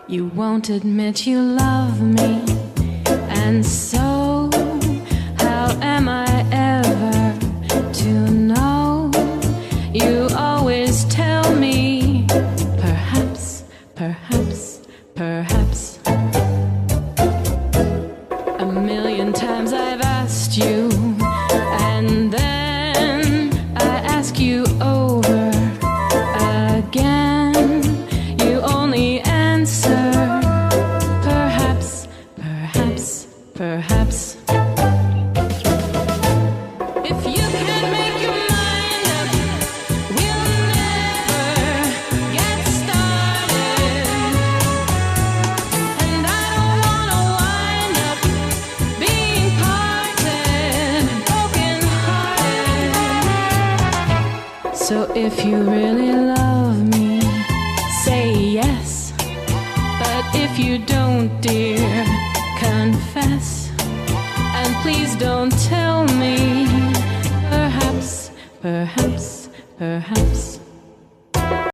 You won't admit you love me, and so how am I ever to know? You always tell me, perhaps, perhaps, perhaps. A million times I've asked you, and then I ask you over again. You only answer, perhaps, perhaps, perhaps. If you can't make your mind up, we'll never get started. And I don't wanna wind up being parted, broken hearted. So if you really love me, say yes. But if you don't, dear, confess. And please don't tell me, perhaps, perhaps, perhaps.